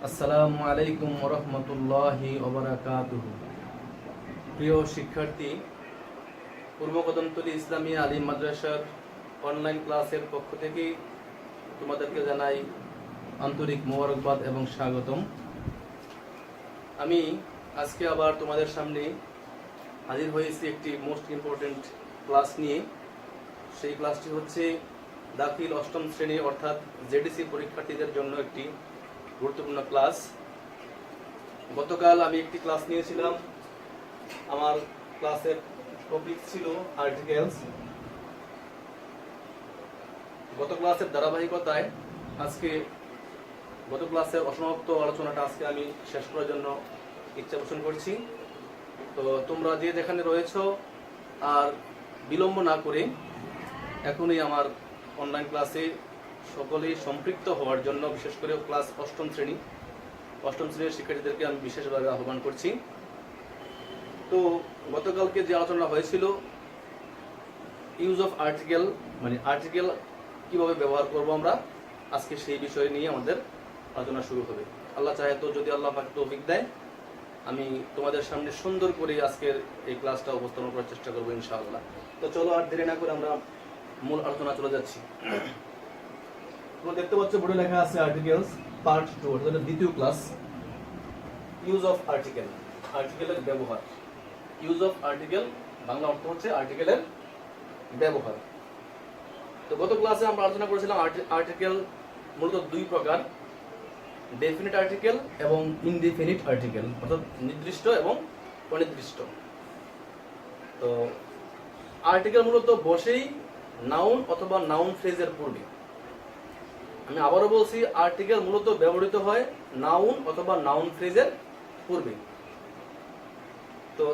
আসসালামু আলাইকুম রহমতুল্লাহি ওবারাকাতুহু। প্রিয় শিক্ষার্থী, পূর্ব কদমতলী ইসলামী আলিম মাদ্রাসার অনলাইন ক্লাসের পক্ষ থেকে তোমাদেরকে জানাই আন্তরিক মোবারকবাদ এবং স্বাগতম। আমি আজকে আবার তোমাদের সামনে হাজির হয়েছি একটি মোস্ট ইম্পর্টেন্ট ক্লাস নিয়ে। সেই ক্লাসটি হচ্ছে দাখিল অষ্টম শ্রেণী অর্থাৎ জেডিসি পরীক্ষার্থীদের জন্য একটি গুরুত্বপূর্ণ ক্লাস। গতকাল আমি একটি ক্লাস নিয়েছিলাম। আমার ক্লাসের টপিক ছিল আর্টিকেলস। গত ক্লাসের ধারাবাহিকতায় আজকে গত ক্লাসের অসমাপ্ত আলোচনাটা আজকে আমি শেষ করার জন্য ইচ্ছা পোষণ করছি। তো তোমরা যে যেখানে রয়েছ আর বিলম্ব না করে এখনই আমার অনলাইন ক্লাসে সকলেই সম্পৃক্ত হওয়ার জন্য, বিশেষ করে ক্লাস অষ্টম শ্রেণীর শিক্ষার্থীদেরকে আমি বিশেষভাবে আহ্বান করছি। তো গতকালকে যে আলোচনা হয়েছিল ইউজ অফ আর্টিকেল, মানে আর্টিকেল কিভাবে ব্যবহার করব আমরা, আজকে সেই বিষয় নিয়ে আমাদের আলোচনা শুরু হবে। আল্লাহ চাহে তো, যদি আল্লাহ পাক তৌফিক দেয়, আমি তোমাদের সামনে সুন্দর করে আজকের এই ক্লাসটা উপস্থাপন করার চেষ্টা করবো ইনশাআল্লাহ। তো চলো আর দেরি না করে আমরা মূল আলোচনা চলে যাচ্ছি। তোমরা দেখতে পাচ্ছ বোর্ডে লেখা আছে আর্টিকেলস পার্ট 2, অর্থাৎ দ্বিতীয় ক্লাস। ইউজ অফ আর্টিকেল, আর্টিকেলের ব্যবহার। ইউজ অফ আর্টিকেল বাংলা অর্থ হচ্ছে আর্টিকেলের ব্যবহার। তো গত ক্লাসে আমরা আলোচনা করেছিলাম আর্টিকেল মূলত দুই প্রকার, ডেফিনিট আর্টিকেল এবং ইনডেফিনিট আর্টিকেল, অর্থাৎ নির্দিষ্ট এবং অনির্দিষ্ট। তো আর্টিকেল মূলত বসেই নাউন অথবা নাউন ফ্রেজের পূর্বে। আমি আবারও বলছি, আর্টিকেল মূলত ব্যবহৃত হয় নাউন অথবা নাউন ফ্রেজের পূর্বে। তো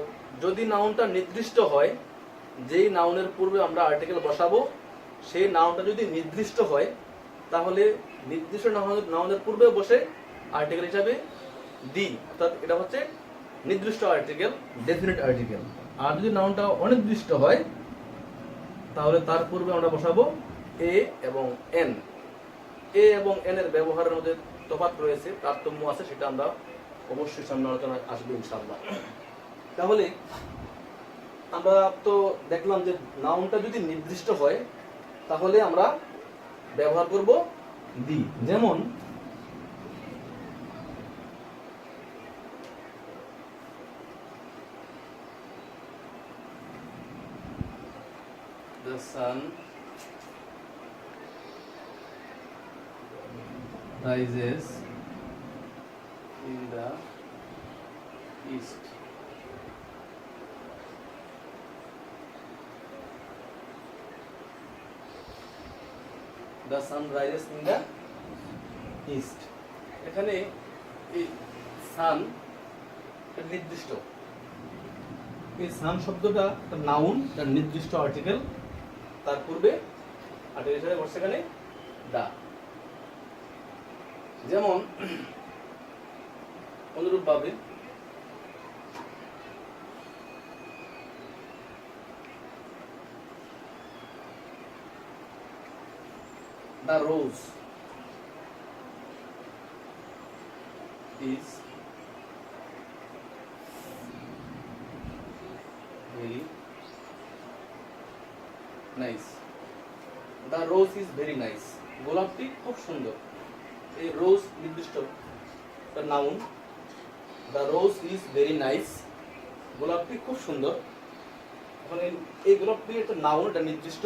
যদি নাউনটা নির্দিষ্ট হয়, যেই নাউনের পূর্বে আমরা আর্টিকেল বসাবো সেই নাউনটা যদি নির্দিষ্ট হয়, তাহলে নির্দিষ্ট নাউনের পূর্বে বসে আর্টিকেল হিসাবে দি, অর্থাৎ এটা হচ্ছে নির্দিষ্ট আর্টিকেল, ডেফিনিট আর্টিকেল। আর যদি নাউনটা অনির্দিষ্ট হয়, তাহলে তার পূর্বে আমরা বসাবো এ এবং এন। এ এবং এন এর ব্যবহারের মধ্যে তফাৎ রয়েছে, তারতম্য আছে, সেটা আমরা অবশ্যই সামনে আলোচনায় আসবো ইনশাআল্লাহ। তাহলে আমরা তো দেখলাম যে নাউনটা যদি নির্দিষ্ট হয় তাহলে আমরা ব্যবহার করব দি। যেমন the sun rises in the east. The sun rises in the east. এখানে এই সান নির্দিষ্ট, এই সান শব্দটা একটা নাউন, তার নির্দিষ্ট আর্টিকেল, তার পূর্বে আর্টিকেল হিসেবে বসে এখানে দা। যেমন অনুরূপভাবে the rose is very nice. The rose is very nice. গোলাপটি খুব সুন্দর। এই রোজ নির্দিষ্ট noun, the rose is very nice, গোলাপটি খুব সুন্দর। এখন এই গোলাপটি একটা নাউন, এটা নির্দিষ্ট,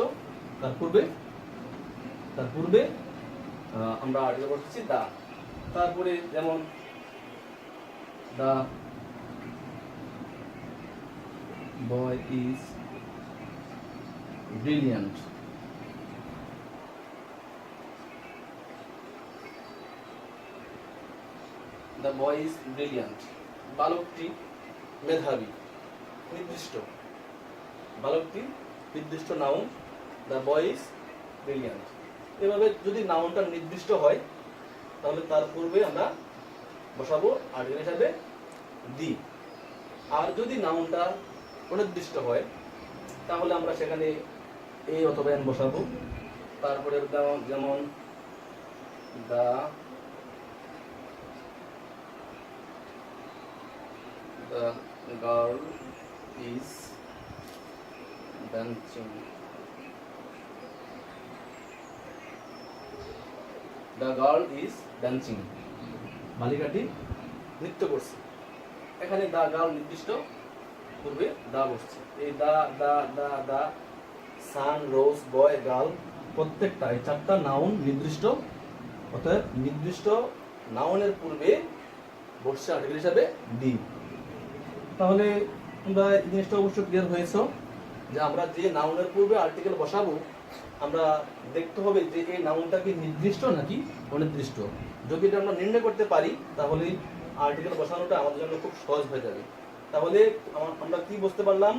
তার পূর্বে আমরা আর্টিকেল বসাচ্ছি দা। তারপরে যেমন the boy is brilliant, the boy is brilliant, বালকটি মেধাবী, নির্দিষ্ট, বালকটি নির্দিষ্ট noun, the boy is brilliant। এভাবে যদি নাউনটা নির্দিষ্ট হয় তাহলে তার পূর্বে আমরা বসাবো আর্টিকেল হিসাবে দি। আর যদি নাউনটা অনির্দিষ্ট হয় তাহলে আমরা সেখানে এ অথবা এন বসাবো। তারপরে যেমন the The girl is dancing. The girl is dancing. বালিকাটি নৃত্য করছে। এখানে দা গার্ল নির্দিষ্ট পূর্বে দা বসছে। এই দা দা দা দা সান রোজ বয় গার্ল প্রত্যেকটা এই চারটা নাউন নির্দিষ্ট, অর্থাৎ নির্দিষ্ট নাউনের পূর্বে বসছে আর্টিকেল হিসাবে দি। তাহলে তোমরা এই জিনিসটা অবশ্যই ক্লিয়ার হয়েছ যে আমরা যে নাউনের পূর্বে আর্টিকেল বসাবো আমরা দেখতে হবে যে এই নাউনটা কি নির্দিষ্ট নাকি অনির্দিষ্ট। যদি এটা আমরা নির্ণয় করতে পারি তাহলে আর্টিকেল বসানোটা আমাদের জন্য খুব সহজ হয়ে যাবে। তাহলে আমরা কি বুঝতে পারলাম,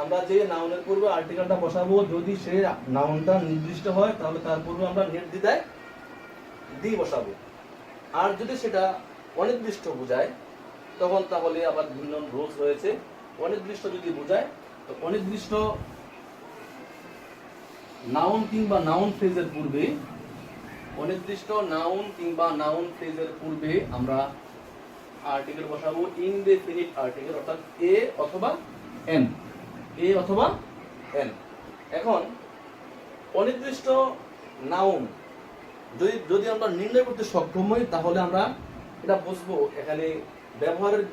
আমরা যে নাউনের পূর্বে আর্টিকেলটা বসাবো যদি সে নাউনটা নির্দিষ্ট হয় তাহলে তার পূর্বে আমরা নির্দ্বিধায় দি বসাবো। আর যদি সেটা অনির্দিষ্ট বোঝায় তখন তাহলে আবার ভিন্ন রুলস রয়েছে। অনির্দিষ্ট যদি বোঝায় তো অনির্দিষ্ট নাউন কিংবা নাউন ফ্রেজের পূর্বে, অনির্দিষ্ট নাউন কিংবা নাউন ফ্রেজের পূর্বে আমরা আর্টিকেল বসাবো ইনডেফিনিট আর্টিকেল, অর্থাৎ এ অথবা এন, এ অথবা এন। এখন অনির্দিষ্ট নাউন যদি আমরা নির্ণয় করতে সক্ষম হই তাহলে আমরা এটা বুঝবো এখানে ব্যবহারের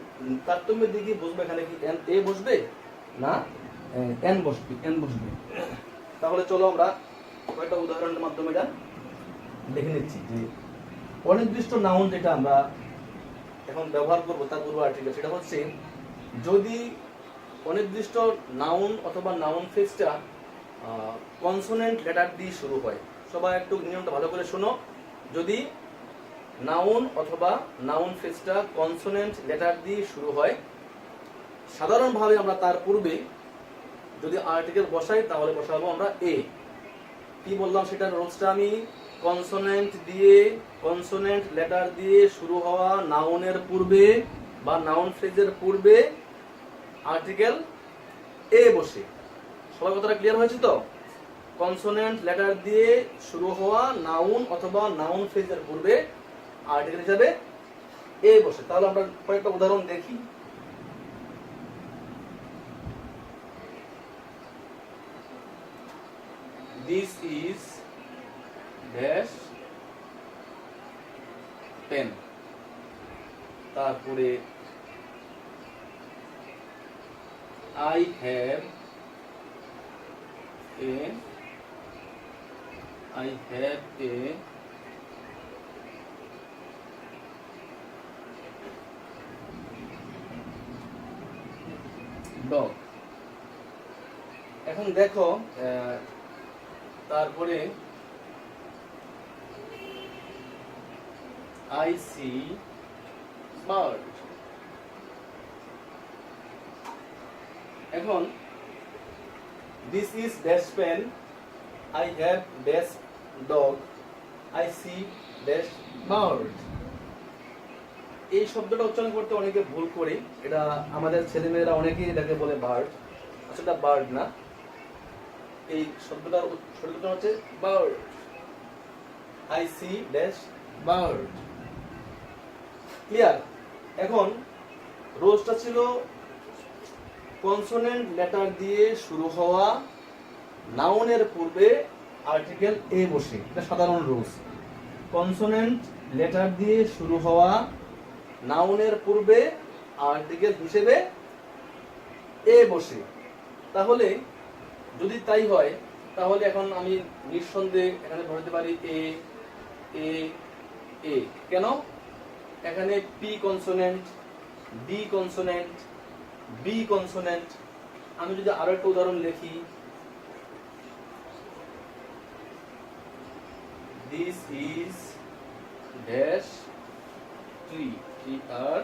তারতম্যের দিকে বুঝবো এখানে কি এন এ বসবে না এন বসবে, এন বসবে। তাহলে চলো আমরা কয়েকটা উদাহরণের মাধ্যমে এটা দেখে নিচ্ছি যে অনির্দিষ্ট নাউন যেটা আমরা এখন ব্যবহার করবো তার পূর্ব আর্টিকেল, সেটা হচ্ছে যদি অনির্দিষ্ট নাউন অথবা নাউন ফ্রেজটা কনসোনেন্ট লেটার দিয়ে শুরু হয়। সবাই একটু নিয়মটা ভালো করে শোনো। যদি নাউন অথবা নাউন ফ্রেজটা কনসোনেন্ট লেটার দিয়ে শুরু হয়, সাধারণভাবে আমরা তার পূর্বে যদি আর্টিকেল বসাই তাহলে বসাবো আমরা এ। কি বললাম সেটার রুলসটা আমি, কনসোনেন্ট লেটার দিয়ে শুরু হওয়া নাউনের পূর্বে বা নাউন ফ্রেজের পূর্বে আর্টিকেল এ বসে। সবার কথাটা ক্লিয়ার হয়েছে তো? কনসোনেন্ট লেটার দিয়ে শুরু হওয়া নাউন অথবা নাউন ফ্রেজের পূর্বে আর্টিকেল হিসাবে এ বসে। তাহলে আমরা কয়েকটা উদাহরণ দেখি। This is dash pen. তারপরে I have a dog. এখন দেখো তারপরে I see bird. এখন this is dash pen, I have dash dog, I see dash bird. এই শব্দটা উচ্চারণ করতে অনেকে ভুল করে, এটা আমাদের ছেলেমেয়েরা অনেকেই এটাকে বলে বার্ড। আসলে এটা বার্ড না, এই শব্দটার সঠিক উচ্চারণ হচ্ছে bird. I see dash bird. Clear? এখন রোজটা ছিল কনসোনেন্ট লেটার দিয়ে শুরু হওয়া নাউনের পূর্বে আর্টিকেল এ বসে, এটা সাধারণ রুলস। কনসোনেন্ট লেটার দিয়ে শুরু হওয়া নাউনের পূর্বে আর্টিকেল হিসেবে এ বসে। তাহলে যদি তাই হয় তাহলে এখন আমি নিঃসন্দেহে এখানে ধরতে পারি এ এ এ। কেন? এখানে P consonant, D consonant, B consonant. আমি যদি আরো একটা উদাহরণ লিখি, this is dash tree, tree আর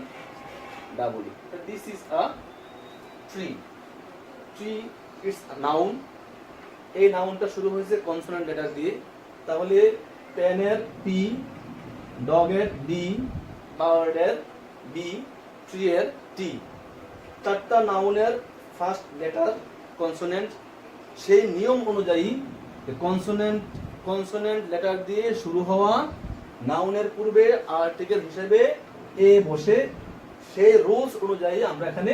double E. This is a tree, tree it's noun. এই নাউনটা শুরু হয়েছে কনসোনেন্ট লেটার দিয়ে। তাহলে পেনের পি, ডগের ডি, বার্ডের বি, ট্রি এর টি। চারটা নাউনের ফার্স্ট লেটার কনসোনেন্ট। সেই নিয়ম অনুযায়ী কনসোনেন্ট লেটার দিয়ে শুরু হওয়া নাউনের পূর্বে আর্টিকেল হিসেবে এ বসে, সেই রুলস অনুযায়ী আমরা এখানে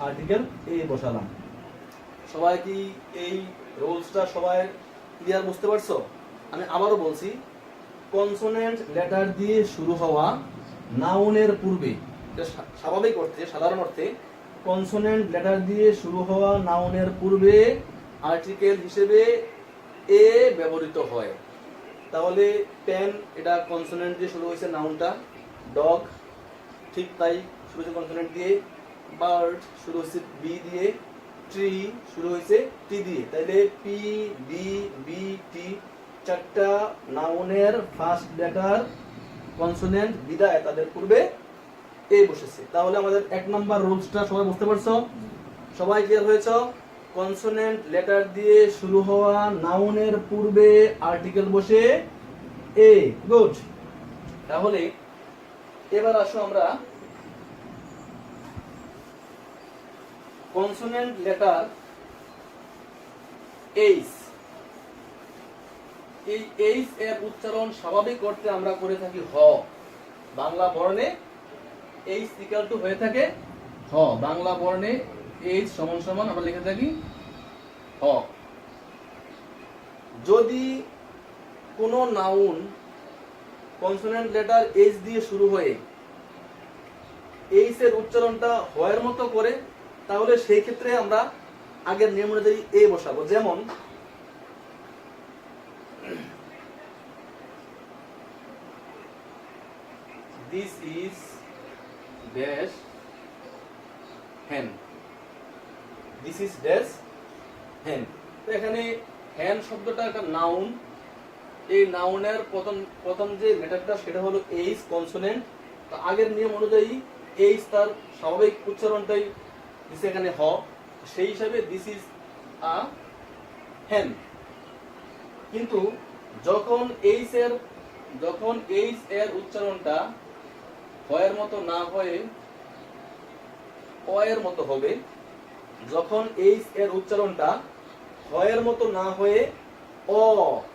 আর্টিকেল এ বসালাম। সবাই কি এই রুলসটা সবাই ক্লিয়ার বুঝতে পারছো? আমি আবারও বলছি, কনসোনেন্ট লেটার দিয়ে শুরু হওয়া নাউনের পূর্বে, স্বাভাবিক অর্থে সাধারণ অর্থে কনসোনেন্ট লেটার দিয়ে শুরু হওয়া নাউনের পূর্বে আর্টিকেল হিসেবে এ ব্যবহৃত হয়। তাহলে পেন, এটা কনসোনেন্ট দিয়ে শুরু হয়েছে নাউনটা। ডগ ঠিক তাই, শুরু হয়েছে কনসোনেন্ট দিয়ে। বার্ড শুরু হয়েছে বি দিয়ে। ট্রি শুরু হয়েছে টি দিয়ে। তাইলে পি বি বি টি চারটা নাউনের ফার্স্ট লেটার কনসোনেন্ট বিদায় তাদের পূর্বে এ বসেছে। তাহলে আমাদের এক নাম্বার রুলসটা সবাই বুঝতে পারছো? সবাই ক্লিয়ার হয়েছে? কনসোনেন্ট লেটার দিয়ে শুরু হওয়া নাউনের পূর্বে আর্টিকেল বসে এ। গুড। তাহলে এবার আসো আমরা কনসোনেন্ট লেটার এইচ, এই এইচ এর উচ্চারণ স্বাভাবিক অর্থে আমরা করে থাকি হ। বাংলা বর্ণে এইচ ইকুয়াল টু হয়ে থাকে হ। বাংলা বর্ণে এইচ সমান সমান আমরা লিখে থাকি হ। যদি কোনো নাউন কনসোনেন্ট লেটার এইচ দিয়ে শুরু হয়ে এইচ এর উচ্চারণটা হ এর মতো করে, তাহলে সেই ক্ষেত্রে আমরা আগের নিয়ম অনুযায়ী এ বসাবো। যেমন দিস ইজ ড্যাশ হ্যান, দিস ইজ ড্যাশ হ্যান। তো এখানে হ্যান শব্দটা একটা নাউন। এই নাউনের প্রথম যে লেটারটা সেটা হলো এইচ কনসোনেন্ট। তো আগের নিয়ম অনুযায়ী এইচ তার স্বাভাবিক উচ্চারণটাই দিছে এখানে হ। সেই হিসাবে দিস ইজ আ হ্যান। কিন্তু যখন এইচ এর উচ্চারণটা হ এর মতো না হয়ে অ এর মতো হবে, যখন এইচ এর উচ্চারণটা হ এর মতো না হয়ে অ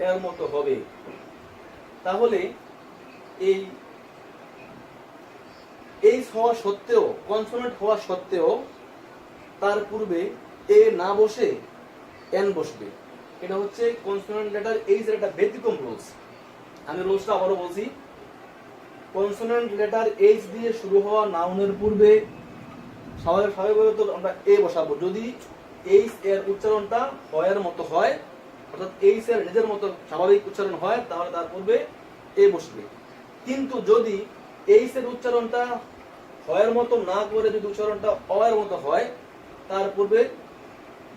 এর মতো হবে, তাহলে এই এইচ হওয়া সত্ত্বেও, কনসোনেন্ট হওয়া সত্ত্বেও তার পূর্বে এ না বসে এন বসবে। এটা হচ্ছে কনসোনেন্ট লেটার এইচ এর একটা ব্যতিক্রম রুলস। আমি রুলসটা আবারও বলছি, কনসোনেন্ট লেটার এইচ দিয়ে শুরু হওয়া নাউনের পূর্বে স্বাভাবিকভাবে তো আমরা এ বসাবো যদি এইচ এর উচ্চারণটা হ এর মতো হয়, অর্থাৎ এইচ এর নিজের মতো স্বাভাবিক উচ্চারণ হয়, তাহলে তার পূর্বে এ বসবে। কিন্তু যদি এইচ এর উচ্চারণটা হ এর মতো না করে যদি উচ্চারণটা অ এর মতো হয়, তার পূর্বে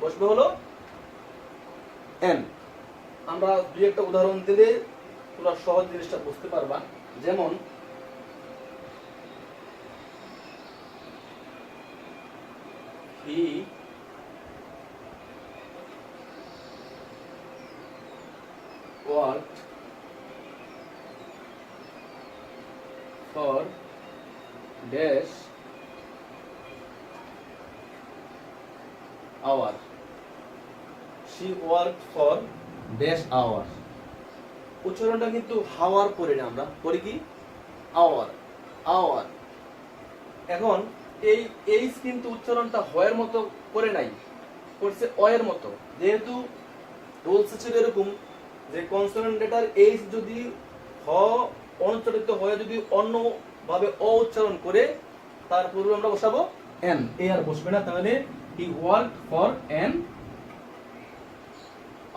বসবে হলো এন। আমরা দুই একটা উদাহরণ দিলে তোমরা সহজ জিনিসটা বুঝতে পারবা। যেমন he worked for dash hour, she worked for dash hour। উচ্চারণটা কিন্তু হাওয়ার পড়ি না, আমরা পড়ি কি আওয়ার, আওয়ার। এখন এই এইচ কিন্তু উচ্চারণটা হয়ের মতো করে নাই, করছে অ এর মতো। যেহেতু রুলস ছিল এরকম যে কনসোনেন্ট লেটার এইচ যদি হ অনুচ্চারিত হয়ে যদি অন্য ভাবে অ উচ্চারণ করে, তার পূর্বে আমরা বসাবো এন। এ আর বসবে না। তাহলে he worked for an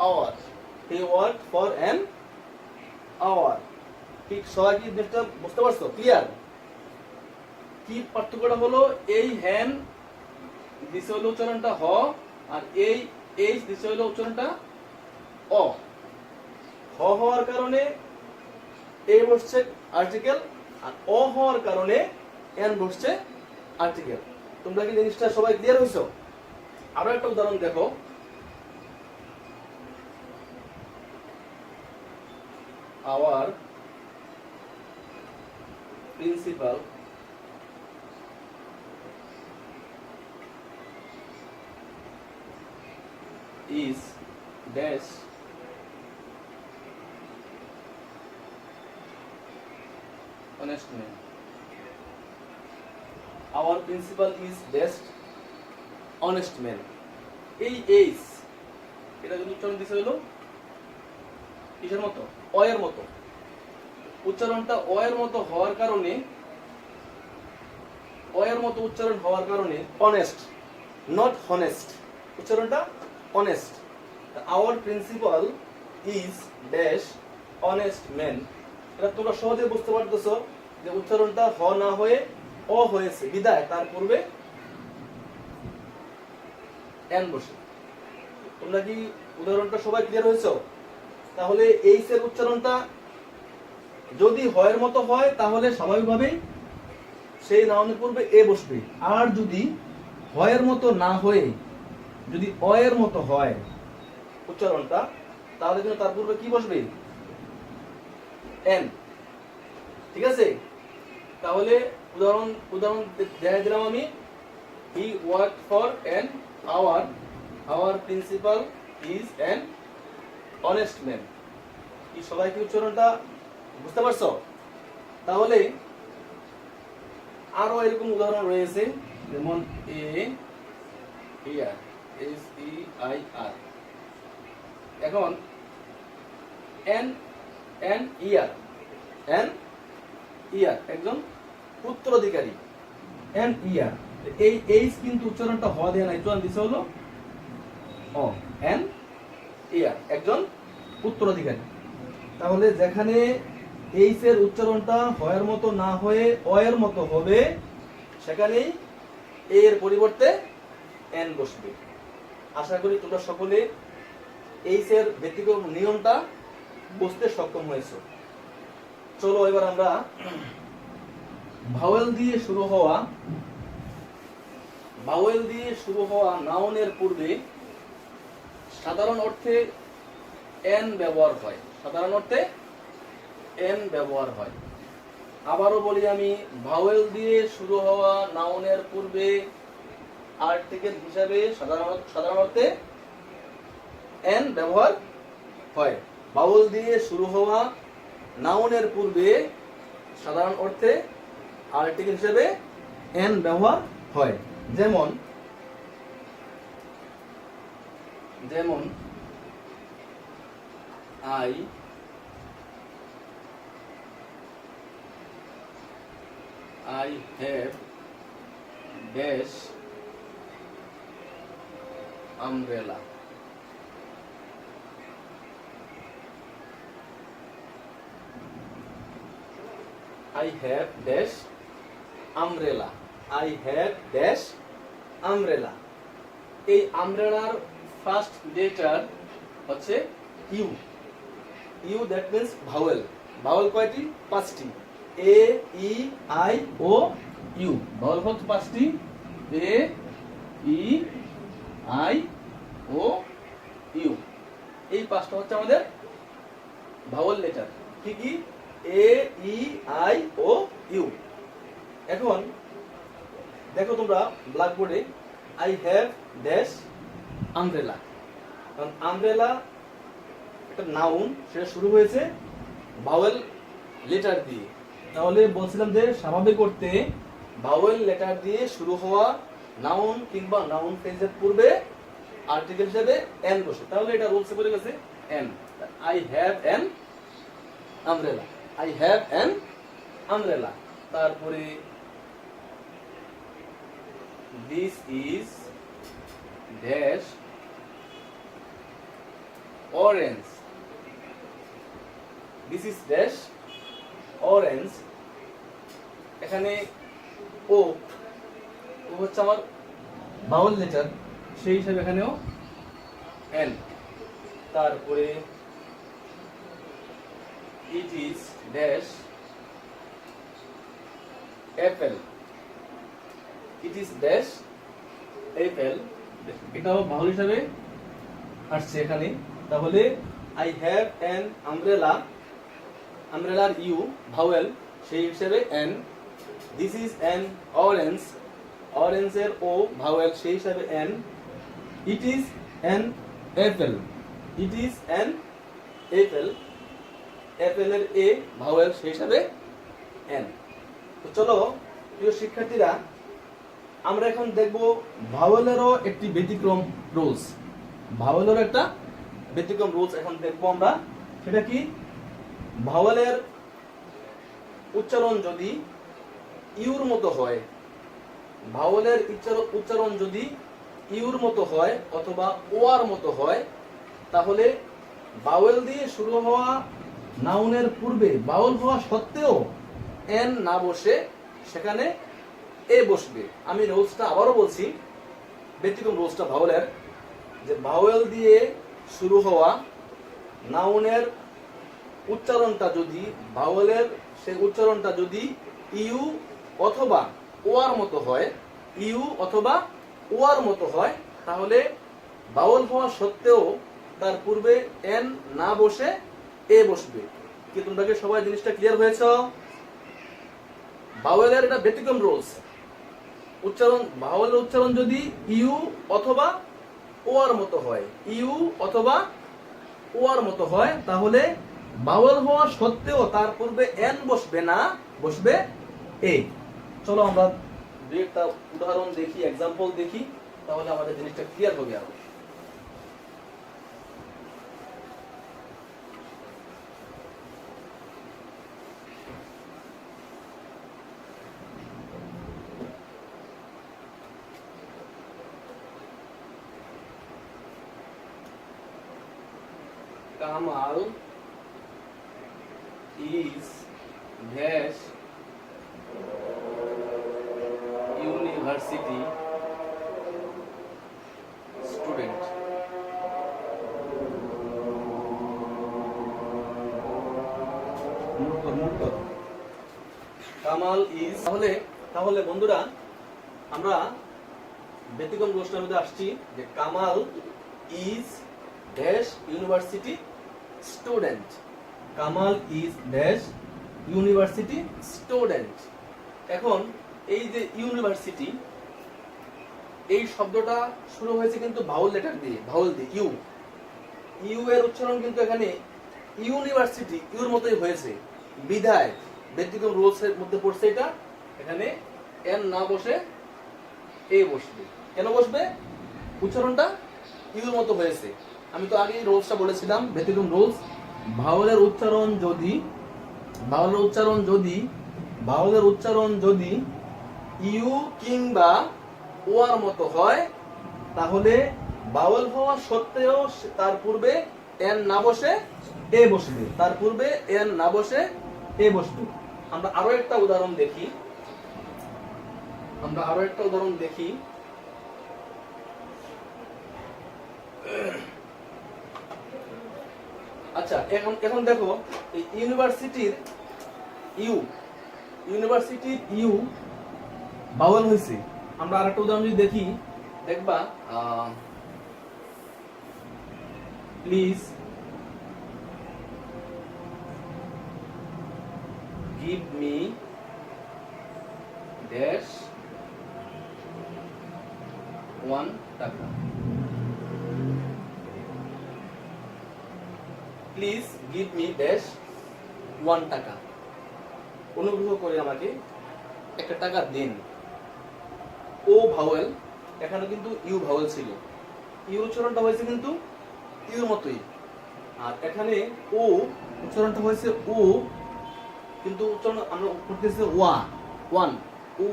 hour, he worked for an hour. ঠিক সবাই কি জিনিসটা বুঝতে পারছো? ক্লিয়ার? কি পার্থক্যটা হলো, এই হ্যান দিছে হলো উচ্চারণটা হ, আর এই এইচ দিছে হলো উচ্চারণটা অ। হ হওয়ার কারণে এ বসছে আর্টিকেল, আর অ হওয়ার কারণে এন বসছে আর্টিকেল। তোমরা কি জিনিসটা সবাই ক্লিয়ার হইছো? আরো একটা উদাহরণ দেখো। Hour principal is dash honest man। Hour principal is best honest man. এই এইস এটা যদি উচ্চারণ দিতে হলো কিসের মতো? অয়ের মতো। উচ্চারণটা অয়ের মতো হওয়ার কারণে, অয়ের মতো উচ্চারণ হওয়ার কারণে অনেস্ট, নট হনেস্ট, উচ্চারণটা honest. Hour principal is dash honest man. এটা তোমরা সহজে বুঝতে পারতেছো যে উচ্চারণটা হ না হয়ে অ হয়েছে, বিদায় তার পূর্বে এন বসে। তোমরা কি উদাহরণটা সবাই ক্লিয়ার হয়েছো? তাহলে এইস এর উচ্চারণটা যদি হয়ের মতো হয় তাহলে স্বাভাবিকভাবেই সেই নাউনের পূর্বে এ বসবে। আর যদি হয়ের মতো না হয়ে যদি অয়ের মতো হয় উচ্চারণটা, তাহলে কিন্তু তার পূর্বে কি বসবে? এন। ঠিক আছে? তাহলে উদাহরণ দেখাই দিলাম আমি। He work for an hour, our principal is an honest man. কি সবাই কি উচ্চারণটা বুঝতে পারছো? তাহলে আরো এরকম উদাহরণ রয়েছে, যেমন এ ইয়ার, এস ই আই আর। এখন এন এন ইয়ার, এন ইয়ার একজন উত্তরাধিকারী, এন ইয়ার। এই এইস কিন্তু উচ্চারণটা হওয়া দেয় না, উচ্চারণ দিছে হলো ও, এন ইয়ার একজন উত্তরাধিকারী। তাহলে যেখানে এইস এর উচ্চারণটা হয়ের মতো না হয়ে অয়ের মতো হবে, সেখানেই এর পরিবর্তে এন বসবে। আশা করি তোমরা সকলে এইস এর ব্যতিক্রম নিয়মটা বুঝতে সক্ষম হয়েছে। চলো এবার আমরা ভাওয়েল দিয়ে শুরু হওয়া, ভাওয়েল দিয়ে শুরু হওয়া নাউনের পূর্বে সাধারণ অর্থে এন ব্যবহার হয়, সাধারণ অর্থে এন ব্যবহার হয়। আবারও বলি আমি, ভাওয়েল দিয়ে শুরু হওয়া নাউনের পূর্বে আর্টিকেল হিসাবে সাধারণ অর্থে এন ব্যবহার হয়। ভাওয়েল দিয়ে শুরু হওয়া নাউনের পূর্বে সাধারণ অর্থে আর্টিকেল হিসাবে এন ব্যবহার হয়। যেমন যেমন I have dash umbrella. I have dash umbrella. I have dash umbrella. এই আমব্রেলার ফার্স্ট লেটার হচ্ছে U. U that means vowel. Vowel কয়টি? 5টি। A E I O U. Vowel হচ্ছে 5টি। A E I O U. এই 5টা হচ্ছে আমাদের ভাওয়েল লেটার। কি কি? এ ই আই ও ইউ। এখন দেখো তোমরা ব্ল্যাকবোর্ডে I have dash umbrella. কারণ umbrella একটা নাউন, সেটা শুরু হয়েছে ভাওয়েল লেটার দিয়ে। তাহলে বলছিলাম যে স্বাভাবিক অর্থে ভাওয়েল লেটার দিয়ে শুরু হওয়া নাউন কিংবা নাউন ফ্রেজের পূর্বে আর্টিকেল হিসেবে এন বসে। তাহলে এটা রুলসে পড়ে গেছে N. I have an umbrella. I have an umbrella. তারপরে this is dash orange. This is dash orange. এখানে ও হচ্ছে আমার ভাওয়েল লেটার, সেই হিসাবে এখানেও এন। তারপরে it is dash apple. It is dash apple. এটাও ভাওয়েল হিসাবে আসছে এখানে। তাহলে I have an umbrella. Umbrella you vowel, সেই হিসাবে N. This is an orange. Orange এর ও ভাওয়েল, সেই হিসাবে N. It is an apple. It is an apple. apple এর এ ভাওয়েল, সেই হিসাবে এন। তো চলো প্রিয় শিক্ষার্থীরা, আমরা এখন দেখব ভাওয়েলেরও একটি ব্যতিক্রম রুলস। ভাওয়েলেরও একটা ব্যতিক্রম রুলস এখন দেখব আমরা। সেটা কি? ভাওয়েলের উচ্চারণ যদি ইউর মতো হয়, ভাওয়েলের উচ্চারণ যদি ইউর মতো হয় অথবা ওয়ার মতো হয়, তাহলে ভাওয়েল দিয়ে শুরু হওয়া নাউনের পূর্বে ভাওয়েল হওয়া সত্ত্বেও এন না বসে সেখানে এ বসবে। আমি রুলসটা আবারও বলছি, ব্যতিক্রম রুলসটা ভাওয়েলের, যে ভাওয়েল দিয়ে শুরু হওয়া নাউনের উচ্চারণটা যদি, ভাওয়েলের সেই উচ্চারণটা যদি ইউ অথবা ওয়ার মতো হয়, ইউ অথবা ওয়ার মতো হয়, তাহলে ভাওয়েল হওয়া সত্ত্বেও তার পূর্বে এন না বসে এ বসবে। কি তোমরা কি সবাই জিনিসটা ক্লিয়ার হয়েছে? ভাওয়েলের এটা ব্যতিক্রম রুলস। উচ্চারণ, ভাওয়েলের উচ্চারণ যদি ইউ অথবা ওয়ার মতো হয়, ইউ অথবা ওয়ার মতো হয়, তাহলে ভাওয়েল হওয়া সত্ত্বেও তার পূর্বে এন বসবে না, বসবে এ। চলো আমরা দুই একটা উদাহরণ দেখি, এক্সাম্পল দেখি, তাহলে আমাদের জিনিসটা ক্লিয়ার হবে আরো। Kamal is dash university student. Kamal is, তাহলে বন্ধুরা আমরা ব্যতিক্রম প্রশ্নের মধ্যে আসছি যে Kamal is dash university student. Kamal is dash university student. এখন এই যে ইউনিভার্সিটি, এই শব্দটা শুরু হয়েছে কিন্তু ভাওয়েল লেটার দিয়ে, ভাওয়েল দিয়ে ইউ। ইউ এর উচ্চারণ কিন্তু এখানে ইউনিভার্সিটি ইউর মতোই হয়েছে, বিধায় ব্যতিক্রম রুলস এর মধ্যে পড়ছে এটা। এখানে এন না বসে এ বসবে। কেন বসবে? উচ্চারণটা ইউর মতো হয়েছে। আমি তো আগেই রুলসটা বলেছিলাম, ব্যতিক্রম রুলস। ভাওয়েলের উচ্চারণ যদি ইউ কিংবা ওয়ার মতো হয়, তাহলে ভাওয়েল হওয়া সত্ত্বেও তার পূর্বে এন না বসে এ বসবে, তার পূর্বে এন না বসে এ বসবে। আমরা আরো একটা উদাহরণ দেখি। আচ্ছা, এখন দেখো এই ইউনিভার্সিটির ইউ ভাওয়েল হয়েছে। আমরা আরেকটা উদাহরণ যদি দেখি, দেখবা প্লিজ গিভ মি ড্যাশ 1 টাকা। প্লিজ গিভ মি ড্যাশ 1 টাকা। অনুগ্রহ করে আমাকে একটা টাকা দিন। ও ভাওয়েল, এখানে কিন্তু ইউ ভাওয়েল ছিল, ইউ উচ্চারণটা হয়েছে কিন্তু ইউর মতোই। আর এখানে ও উচ্চারণটা হয়েছে ও, কিন্তু উচ্চারণ আমরা করতেছি ওয়ান ও।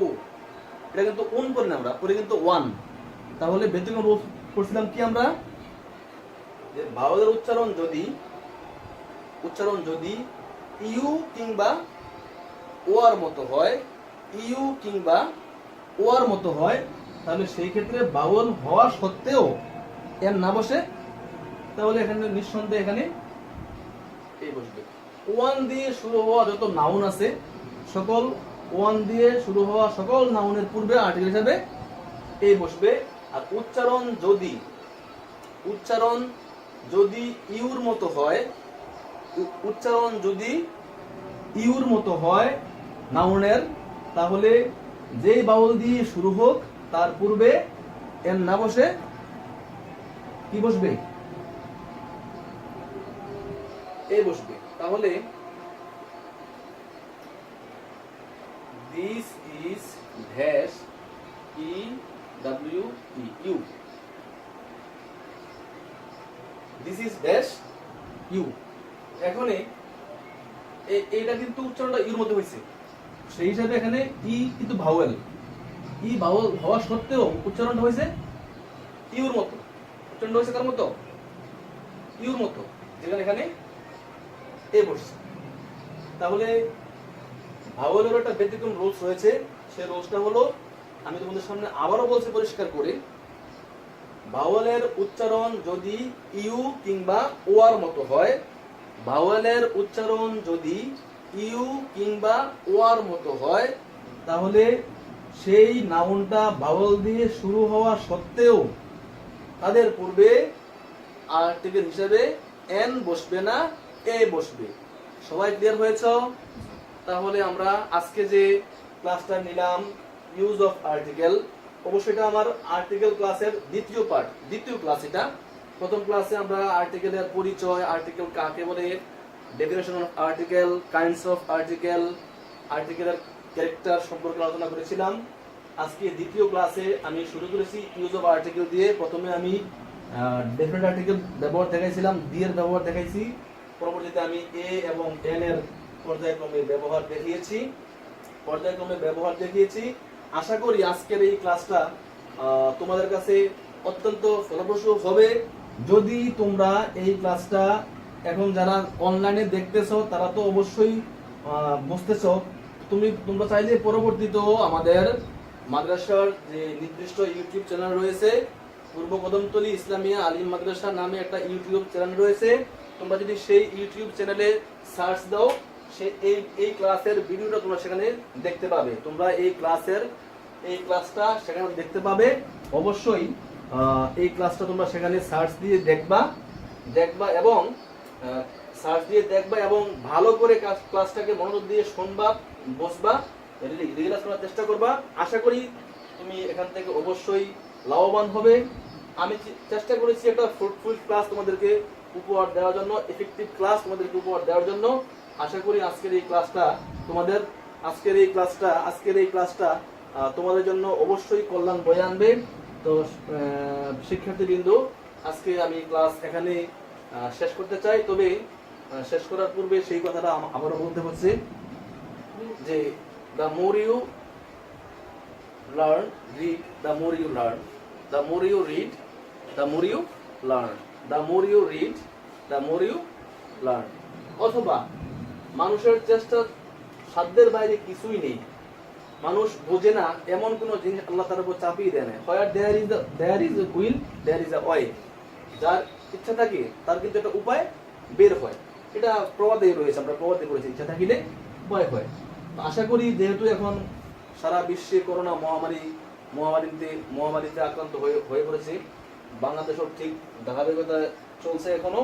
এটা কিন্তু ওন করি না, আমরা পরে কিন্তু ওয়ান। তাহলে ব্যতিক্রম রুলস করছিলাম কি আমরা, যে ভাওয়েলের উচ্চারণ যদি ইউ কিংবা ওয়ার মতো হয়, ইউ কিংবা ওয়ার মতো হয়, তাহলে সেই ক্ষেত্রে ভাওয়েল হওয়া সত্ত্বেও এর না বসে, তাহলে এখানে নিঃসন্দেহে এখানে এই বসবে। ওয়ান দিয়ে শুরু হওয়া যত নাউন আছে, ওয়ান দিয়ে শুরু হওয়া সকল নাউনের পূর্বে আর্টিকেল হিসাবে এই বসবে। আর উচ্চারণ যদি ইউর মতো হয় নাউনের, তাহলে যেই ভাওয়েল দিয়ে শুরু হোক তার পূর্বে এর না বসে কি বসবে? এ বসবে। তাহলে দিস ইজ ড্যাশ ইউর মতো হয়েছে, সেই হিসাবে এখানে ই কিন্তু ভাওয়েল, ই ভাওয়েল হওয়া সত্ত্বেও উচ্চারণটা হয়েছে ইউর মতো। উচ্চারণটা হয়েছে কার মতো? ইউর মতো, যেখানে এখানে এ বসছে। তাহলে ভাওয়েলের একটা ব্যতিক্রম রুলস রয়েছে। সেই রুলসটা হলো, আমি তোমাদের সামনে আবারও বলছি পরিষ্কার করে, ভাওয়েলের উচ্চারণ যদি ইউ কিংবা ও আর মতো হয়, ভাওয়েলের উচ্চারণ যদি ইউ কিংবা ও আর মতো হয়, তাহলে সেই নাউনটা ভাওয়েল দিয়ে শুরু হওয়া সত্ত্বেও তাদের পূর্বে আর্টিকেল হিসেবে এন বসবে না, এ বসবে। সবাই ক্লিয়ার হয়েছ? তাহলে আমরা আজকে যে ক্লাসটা নিলাম ইউজ অফ আর্টিকেল, অবশ্যই এটা আমার আর্টিকেল ক্লাসের দ্বিতীয় ক্লাস। এটা প্রথম ক্লাসে আমরা আর্টিকেলের পরিচয়, আর্টিকেল কাকে বলে, definition of article, kinds of article, আর্টিকেলের ক্যারেক্টার সম্পর্কে আলোচনা করেছিলাম। আজকে দ্বিতীয় ক্লাসে আমি শুরু করেছি ইউজ অফ আর্টিকেল দিয়ে। প্রথমে আমি ডেফিনেট আর্টিকেল ব্যবহার দেখাইছিলাম, দি এর ব্যবহার দেখাইছি, পরবর্তীতে আমি এ এবং এন এর পর্যায়ক্রমে ব্যবহার দেখিয়েছি। আশা করি আজকের এই ক্লাসটা তোমাদের কাছে অত্যন্ত ফলপ্রসূ হবে। যদি তোমরা এই ক্লাসটা এখন যারা অনলাইনে দেখতেছো তারা তো অবশ্যই বুঝতেছো, তোমরা চাইলে পরবর্তীতেও আমাদের মাদ্রাসার যে নির্দিষ্ট ইউটিউব চ্যানেল রয়েছে, পূর্ব কদমতলী ইসলামিয়া আলিম মাদ্রাসা নামে একটা ইউটিউব চ্যানেল রয়েছে, তোমরা যদি সেই ইউটিউব চ্যানেলে সার্চ দাও, এই ক্লাসের ভিডিওটা তোমরা সেখানে দেখতে পাবে। তোমরা এই ক্লাসটা সেখানে দেখতে পাবে। অবশ্যই এই ক্লাসটা তোমরা সেখানে সার্চ দিয়ে দেখবা এবং ভালো করে ক্লাসটাকে মনোযোগ দিয়ে শুনবা, বসবা, রিলাক্স করার চেষ্টা করবা। আশা করি তুমি এখান থেকে অবশ্যই লাভবান হবে। আমি চেষ্টা করেছি একটা ফ্রুটফুল ক্লাস তোমাদেরকে উপহার দেওয়ার জন্য, এফেক্টিভ ক্লাস তোমাদেরকে উপহার দেওয়ার জন্য। আশা করি আজকের এই ক্লাসটা তোমাদের জন্য অবশ্যই কল্যাণ বয়ে আনবে। তো শিক্ষার্থীবৃন্দ, আজকে আমি ক্লাস এখানে শেষ করতে চাই। তবে শেষ করার পূর্বে সেই কথাটা আবারও বলতে হচ্ছে যে the more you learn, read, the more you learn, the more you read, the more you learn, the more you read, the more you learn। অথবা মানুষের চেষ্টা সাধ্যের বাইরে কিছুই নেই। মানুষ বোঝে না এমন কোন জিনিস আল্লাহ তার উপর চাপিয়ে দেয় না। Where there is a will, there is a way। যার ইচ্ছা থাকে তার কিন্তু একটা উপায় বের হয়। এটা প্রবাদে রয়েছে, আমরা প্রবাদে পড়েছি, ইচ্ছা থাকিলে উপায় হয়। আশা করি যেহেতু এখন সারা বিশ্বে করোনা মহামারীতে আক্রান্ত হয়ে পড়েছে, বাংলাদেশও ঠিক ধারাবাহিকতা চলছে এখনো।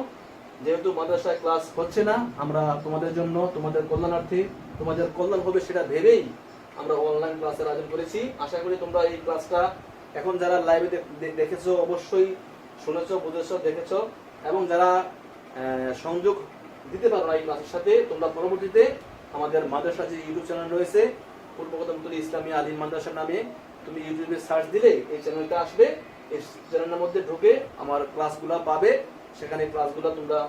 যেহেতু মাদ্রাসায় ক্লাস হচ্ছে না, আমরা তোমাদের জন্য, তোমাদের কল্যাণার্থে, তোমাদের কল্যাণ হবে সেটা ভেবেই আমরা অনলাইন ক্লাসের আয়োজন করেছি। আশা করি তোমরা এই ক্লাসটা এখন যারা লাইভে দেখেছো, অবশ্যই শুনেছো, বুঝেছো, দেখেছো, এবং যারা সংযোগ দিতে পারো না এই ক্লাসের সাথে, তোমরা পরবর্তীতে আমাদের মাদ্রাসা যে ইউটিউব চ্যানেল রয়েছে পূর্ব কদমতলী ইসলামিয়া আলিম মাদ্রাসা নামে, তুমি ইউটিউবে সার্চ দিলে এই চ্যানেলটা আসবে। এই চ্যানেলের মধ্যে ঢুকে আমার ক্লাসগুলো পাবে। সেখানে ক্লাসগুলো তোমরা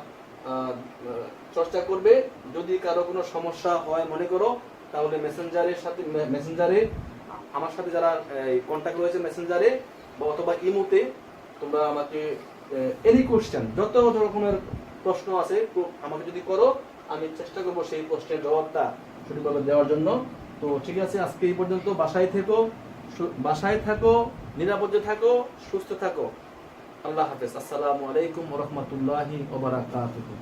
চর্চা করবে। যদি কারো কোনো সমস্যা হয় মনে করো, তাহলে মেসেঞ্জারে আমার সাথে যারা কন্ট্যাক্ট রয়েছে মেসেঞ্জারে বা অথবা ইমোতে তোমরা আমাকে এনি কোশ্চেন, যত রকমের প্রশ্ন আছে আমাকে যদি করো, আমি চেষ্টা করবো সেই প্রশ্নের জবাবটা সঠিকভাবে দেওয়ার জন্য। তো ঠিক আছে, আজকে এই পর্যন্ত। বাসায় থাকো, নিরাপদে থাকো, সুস্থ থাকো। আল্লাহ হাফেজ। আসসালামু আলাইকুম ওয়া রাহমাতুল্লাহি ওয়া বারাকাতুহু।